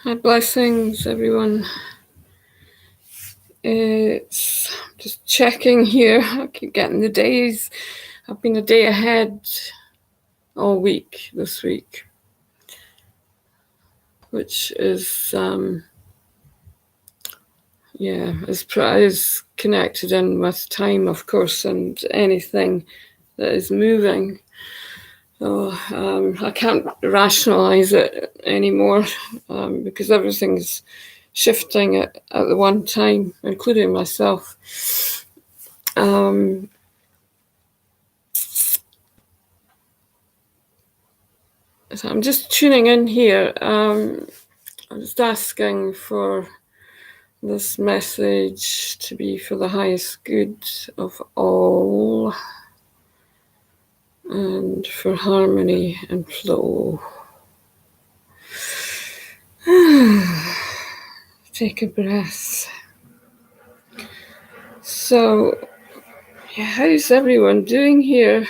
Hi, blessings, everyone. It's just checking here. I keep getting the days. I've been a day ahead all week this week, which is is connected in with time, of course, and anything that is moving. So I can't rationalize it anymore because everything's shifting at the one time, including myself. So I'm just tuning in here. I'm just asking for this message to be for the highest good of all and for harmony and flow. Take a breath. So, how's everyone doing here?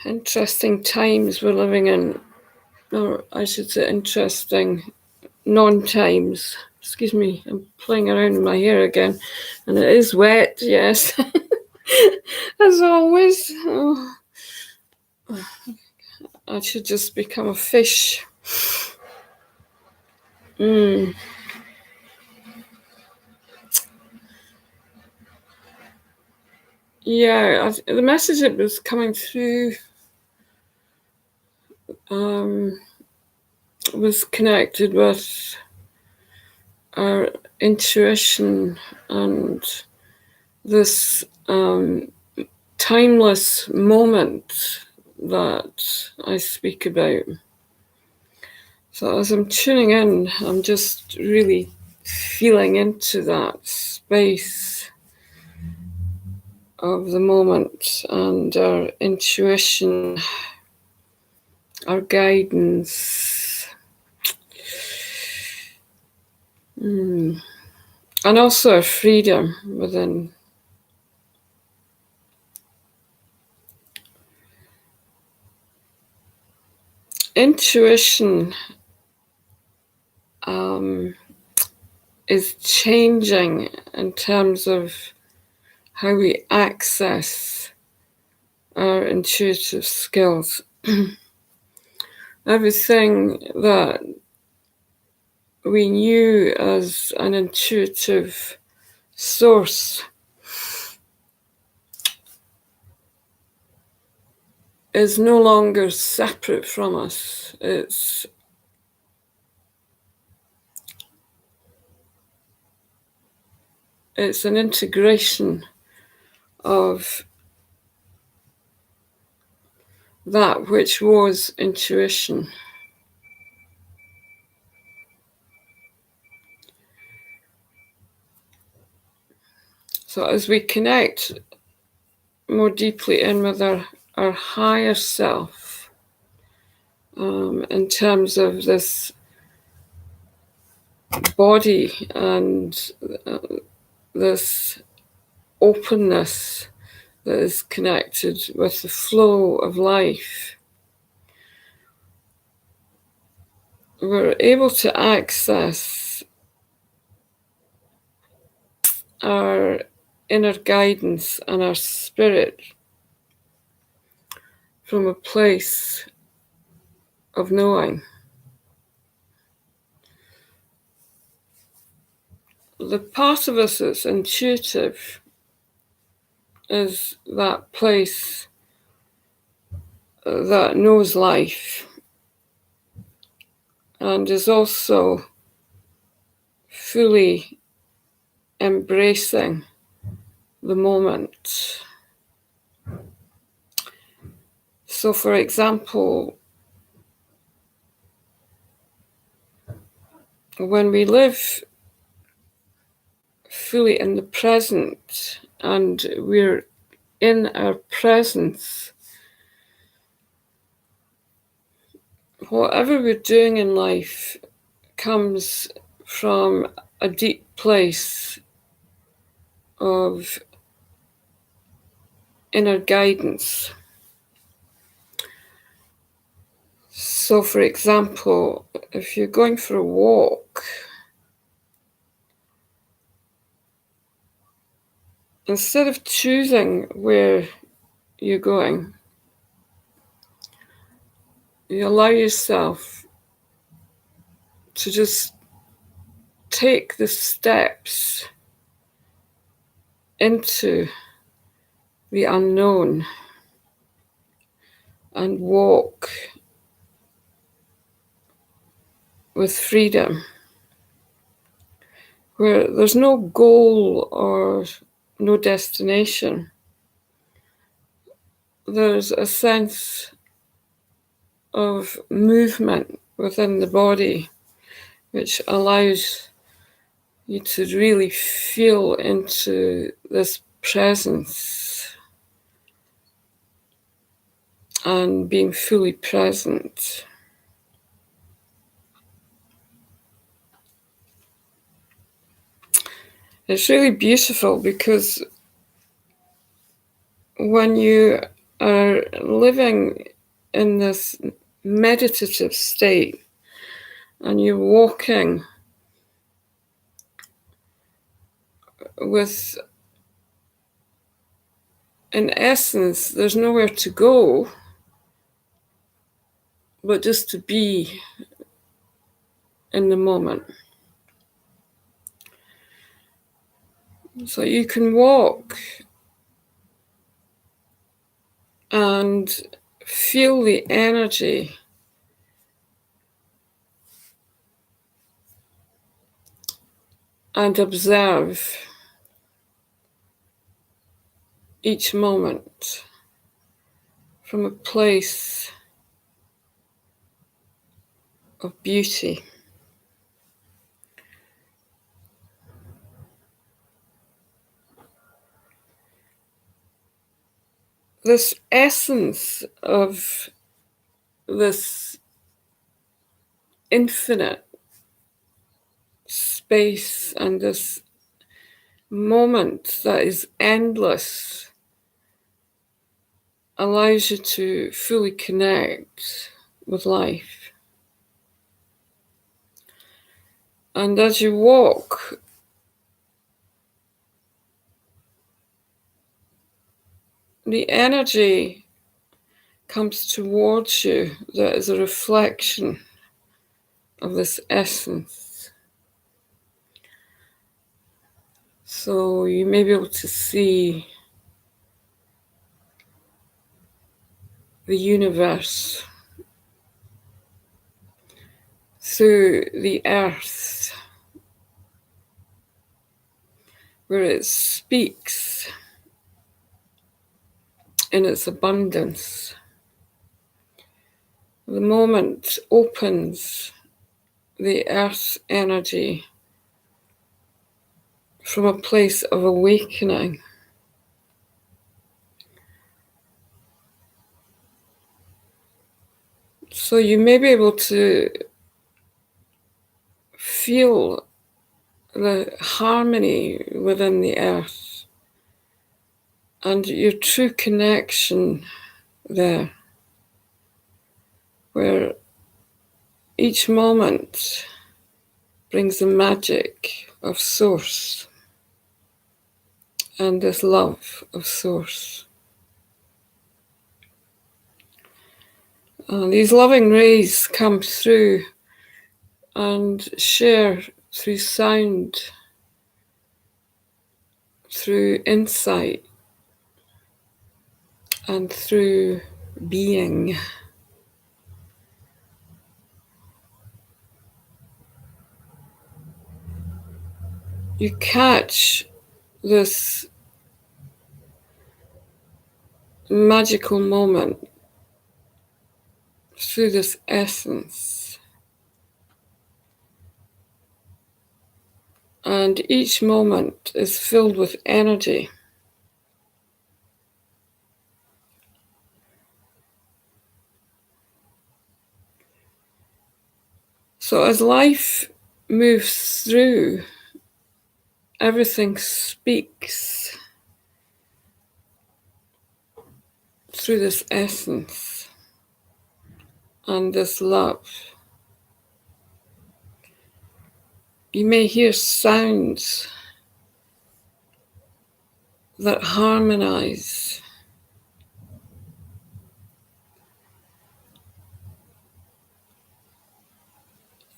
Interesting times we're living in, or I should say interesting non-times. Excuse me, I'm playing around with my hair again, and it is wet, yes, as always. Oh, I should just become a fish. Yeah, the message that was coming through was connected with our intuition and this timeless moment that I speak about. So as I'm tuning in, I'm just really feeling into that space of the moment and our intuition, our guidance, and also our freedom within. Intuition is changing in terms of how we access our intuitive skills. Everything that we knew as an intuitive source is no longer separate from us. It's an integration of that which was intuition. So as we connect more deeply in with our higher self, in terms of this body and this openness that is connected with the flow of life, we're able to access our inner guidance and our spirit from a place of knowing. The part of us that's intuitive is that place that knows life and is also fully embracing the moment. So, for example, when we live fully in the present and we're in our presence, whatever we're doing in life comes from a deep place of inner guidance. So, for example, if you're going for a walk, instead of choosing where you're going, you allow yourself to just take the steps into the unknown and walk with freedom, where there's no goal or no destination. There's a sense of movement within the body which allows you to really feel into this presence and being fully present. It's really beautiful because when you are living in this meditative state and you're walking with, in essence, there's nowhere to go but just to be in the moment. So you can walk and feel the energy and observe each moment from a place of beauty. This essence of this infinite space and this moment that is endless allows you to fully connect with life. And as you walk, the energy comes towards you that is a reflection of this essence. So you may be able to see the universe through the earth, where it speaks in its abundance. The moment opens the earth's energy from a place of awakening. So you may be able to feel the harmony within the earth and your true connection there, where each moment brings the magic of Source and this love of Source. These loving rays come through and share through sound, through insight, and through being. You catch this magical moment through this essence. And each moment is filled with energy. So as life moves through everything speaks through this essence and this love. You may hear sounds that harmonize.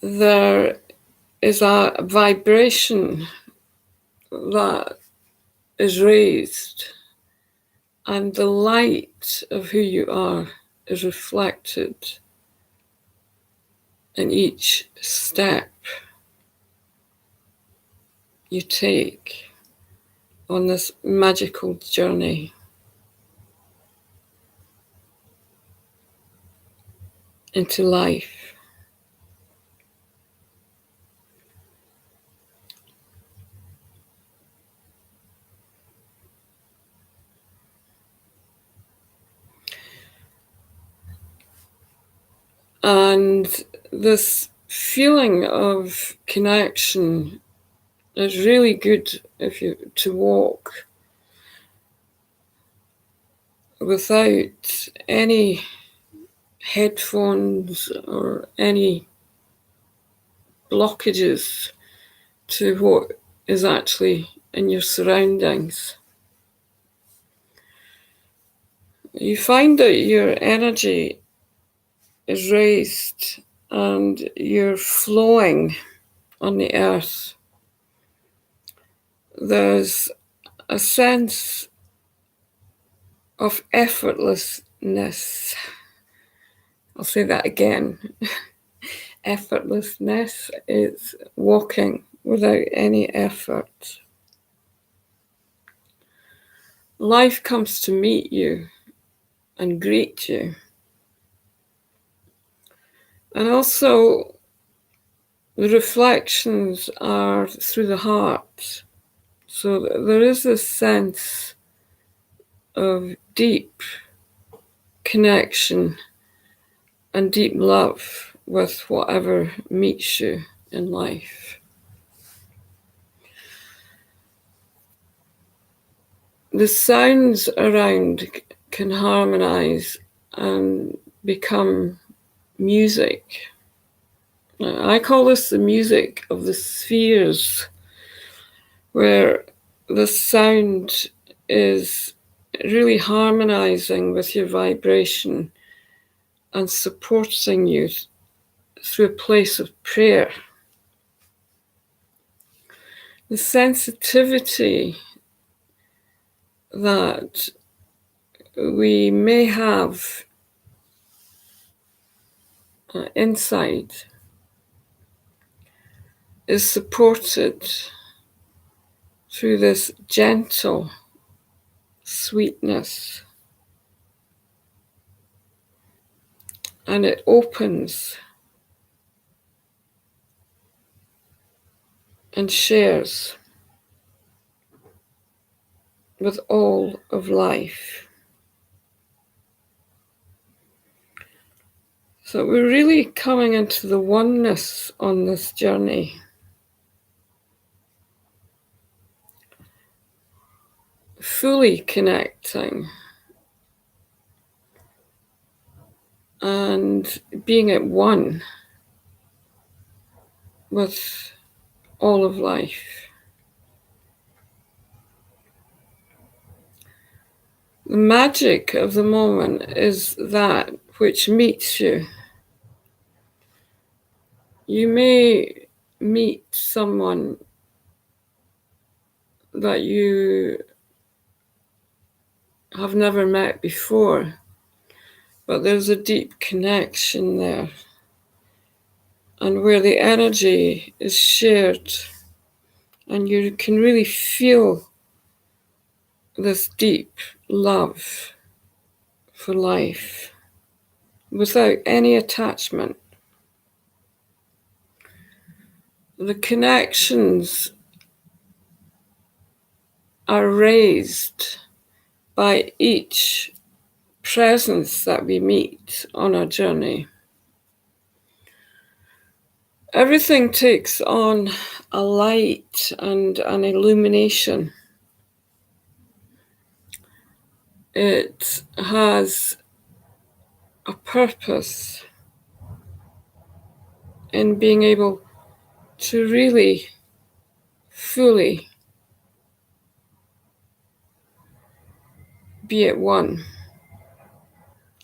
There is a vibration that is raised, and the light of who you are is reflected in each step you take on this magical journey into life. And this feeling of connection is really good to walk without any headphones or any blockages to what is actually in your surroundings. You find that your energy is raised and you're flowing on the earth. There's a sense of effortlessness. I'll say that again. Effortlessness is walking without any effort. Life comes to meet you and greet you. And also, the reflections are through the heart. So there is this sense of deep connection and deep love with whatever meets you in life. The sounds around can harmonize and become music. I call this the music of the spheres, where the sound is really harmonizing with your vibration and supporting you through a place of prayer. The sensitivity that we may have inside is supported through this gentle sweetness, and it opens and shares with all of life. So we're really coming into the oneness on this journey. Fully connecting and being at one with all of life. The magic of the moment is that which meets you. You may meet someone that you have never met before, but there's a deep connection there, and where the energy is shared, and you can really feel this deep love for life without any attachment. The connections are raised by each presence that we meet on our journey. everything takes on a light and an illumination. It has a purpose in being able to really fully be at one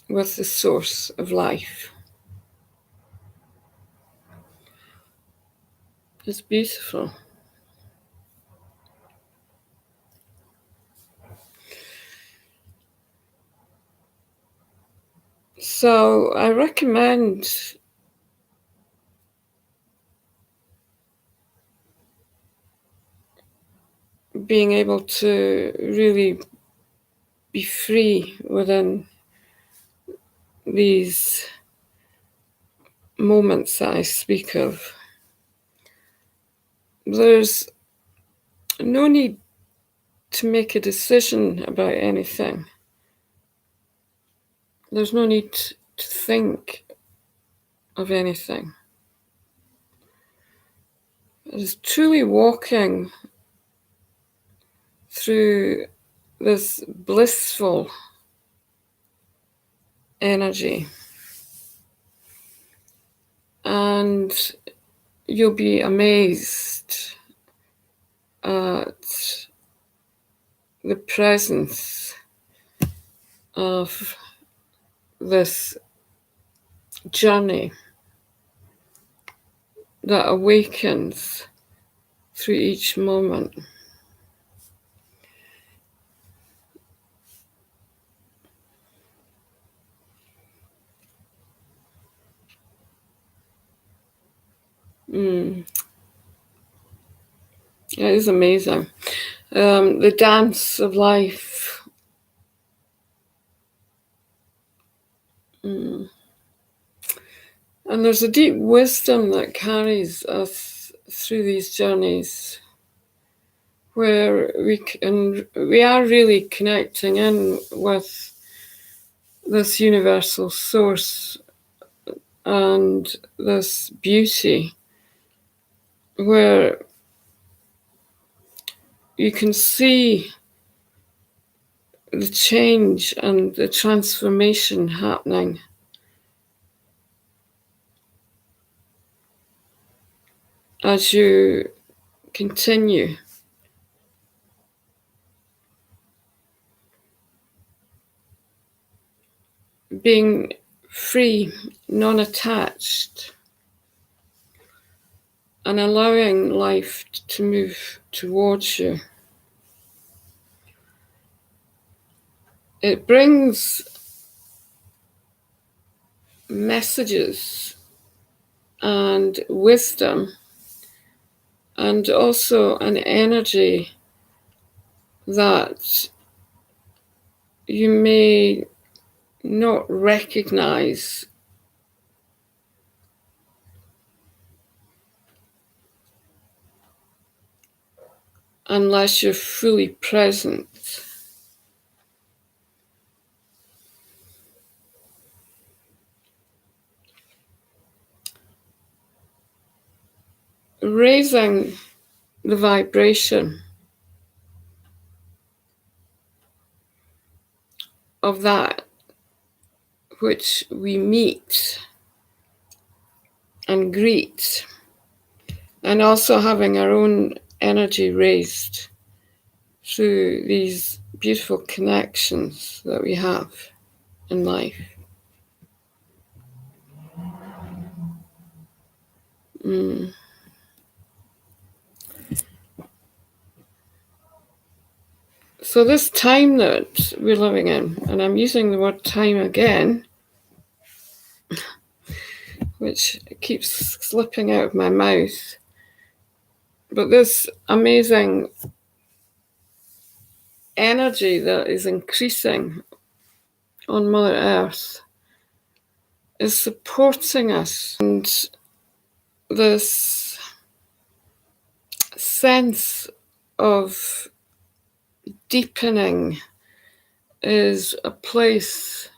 with the source of life. It's beautiful. So I recommend being able to really be free within these moments that I speak of. There's no need to make a decision about anything. There's no need to think of anything. It's truly walking through this blissful energy. And you'll be amazed at the presence of this journey that awakens through each moment. It is amazing. The dance of life. And there's a deep wisdom that carries us through these journeys, where we are really connecting in with this universal source and this beauty, where you can see the change and the transformation happening as you continue being free, non-attached, and allowing life to move towards you. It brings messages and wisdom, and also an energy that you may not recognize unless you're fully present. Raising the vibration of that which we meet and greet, and also having our own energy raised through these beautiful connections that we have in life. So this time that we're living in, and I'm using the word time again, which keeps slipping out of my mouth, but this amazing energy that is increasing on Mother Earth is supporting us, and this sense of deepening is a place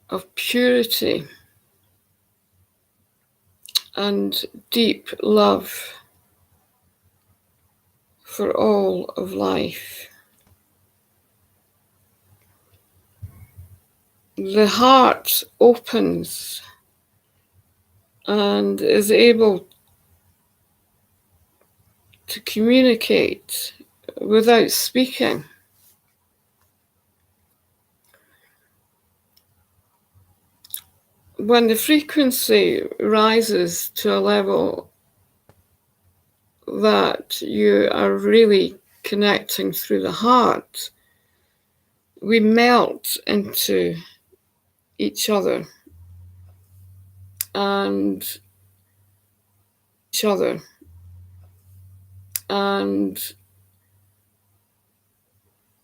of purity and deep love for all of life. The heart opens and is able to communicate without speaking. When the frequency rises to a level that you are really connecting through the heart, we melt into each other and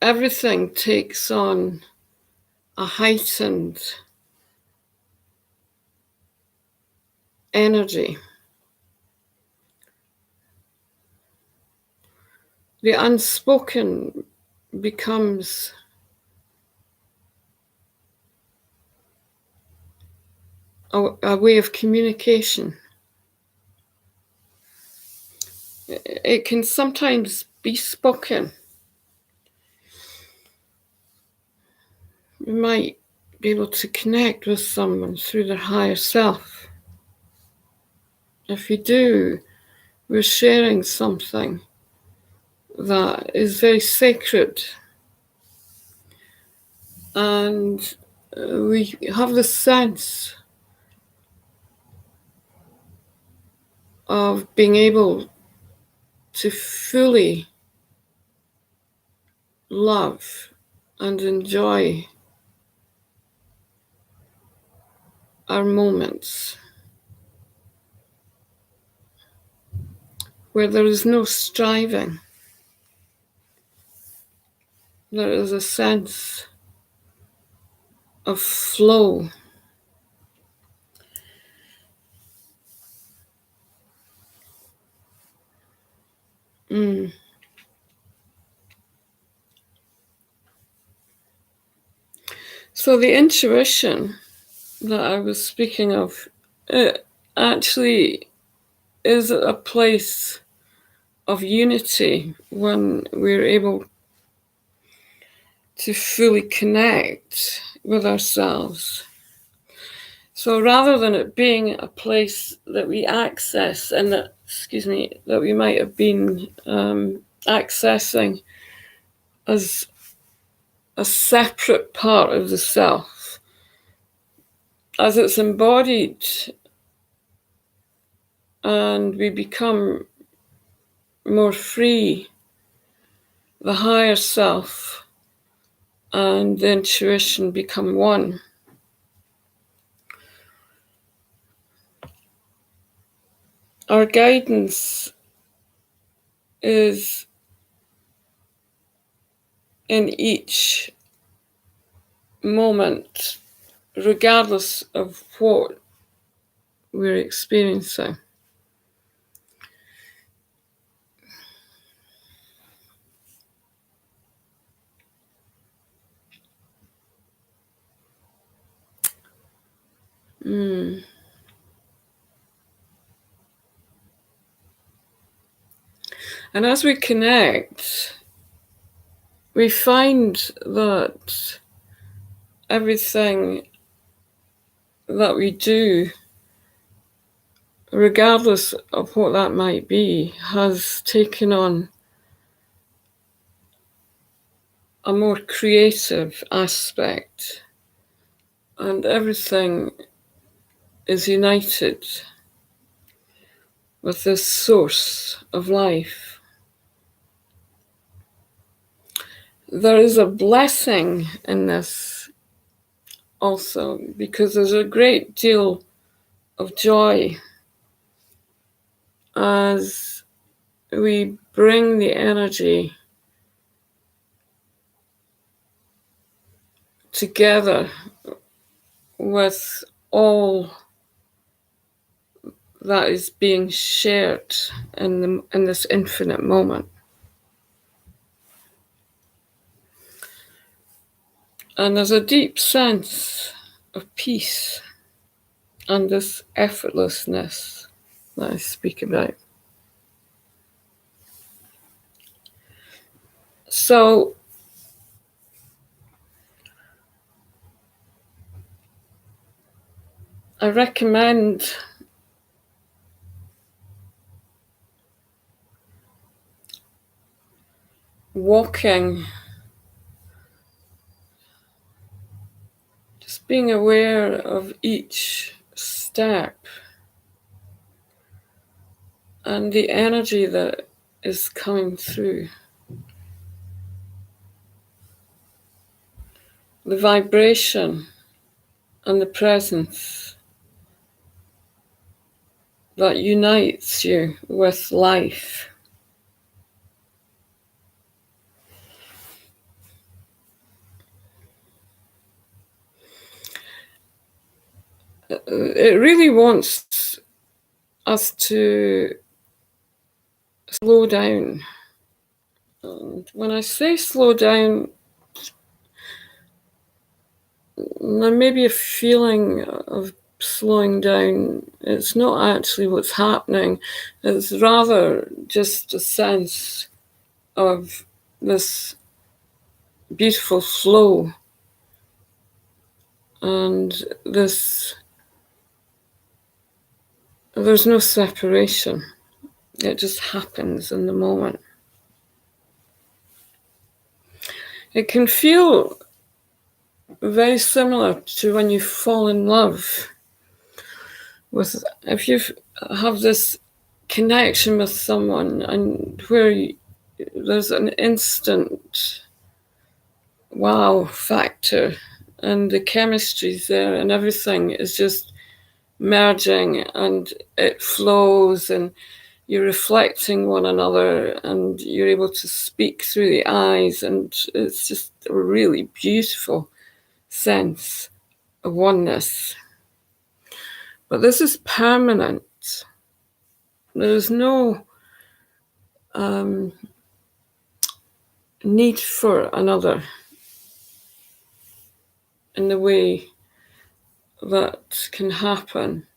everything takes on a heightened energy. The unspoken becomes a way of communication. It can sometimes be spoken. You might be able to connect with someone through their higher self. If you do, we're sharing something that is very sacred. And we have the sense of being able to fully love and enjoy our moments where there is no striving. There is a sense of flow. So the intuition that I was speaking of, it actually is a place of unity when we're able to fully connect with ourselves. So rather than it being a place that we access and that we might have been accessing as a separate part of the self, as it's embodied and we become more free, the higher self and the intuition become one. Our guidance is in each moment, regardless of what we're experiencing. And as we connect, we find that everything that we do, regardless of what that might be, has taken on a more creative aspect, and everything is united with this source of life. There is a blessing in this also, because there's a great deal of joy as we bring the energy together with all that is being shared in this infinite moment. And there's a deep sense of peace and this effortlessness. that I speak about. So I recommend walking, just being aware of each step and the energy that is coming through, the vibration and the presence that unites you with life. It really wants us to slow down. And when I say slow down, there may be a feeling of slowing down. It's not actually what's happening. It's rather just a sense of this beautiful flow and there's no separation. It just happens in the moment. It can feel very similar to when you fall in love if you have this connection with someone and where there's an instant wow factor and the chemistry's there and everything is just merging and it flows and you're reflecting one another and you're able to speak through the eyes, and it's just a really beautiful sense of oneness. But this is permanent. There's no need for another in the way that can happen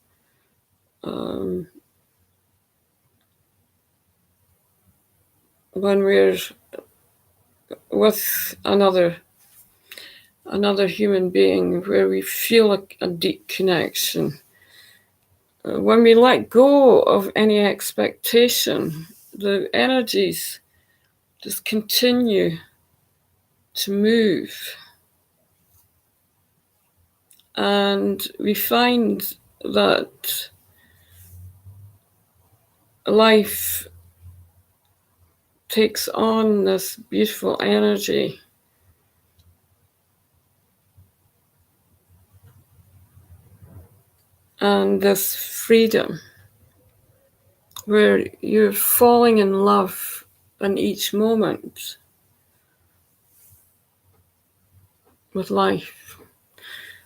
when we're with another human being, where we feel a deep connection. When we let go of any expectation, the energies just continue to move. And we find that life takes on this beautiful energy. And this freedom, where you're falling in love in each moment with life.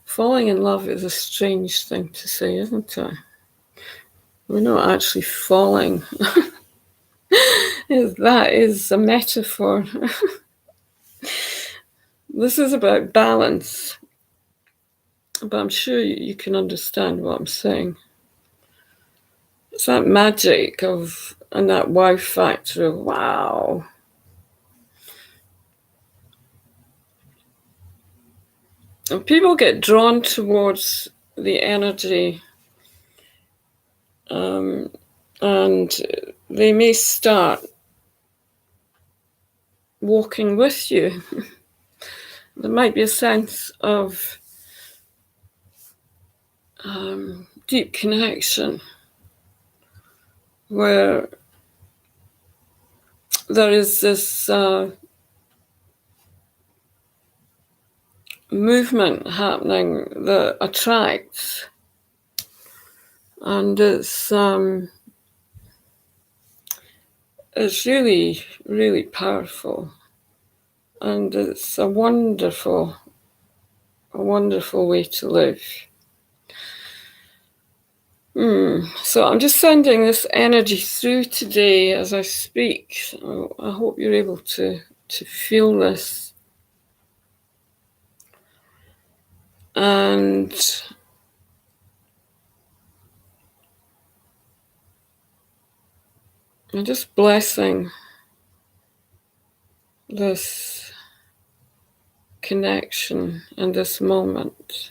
Falling in love is a strange thing to say, isn't it? We're not actually falling. That is a metaphor. This is about balance, but I'm sure you can understand what I'm saying. It's that magic of, and that wow factor of wow. And people get drawn towards the energy, and they may start walking with you. There might be a sense of deep connection where there is this movement happening that attracts, and it's really, really powerful, and it's a wonderful way to live. So I'm just sending this energy through today as I speak. So I hope you're able to feel this. And And just blessing this connection and this moment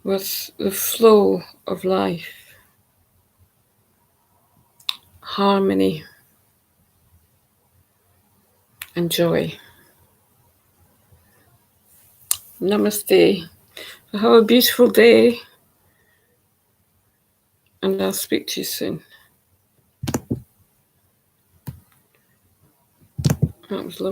with the flow of life, harmony, and joy. Namaste. Have a beautiful day, and I'll speak to you soon. That was lovely.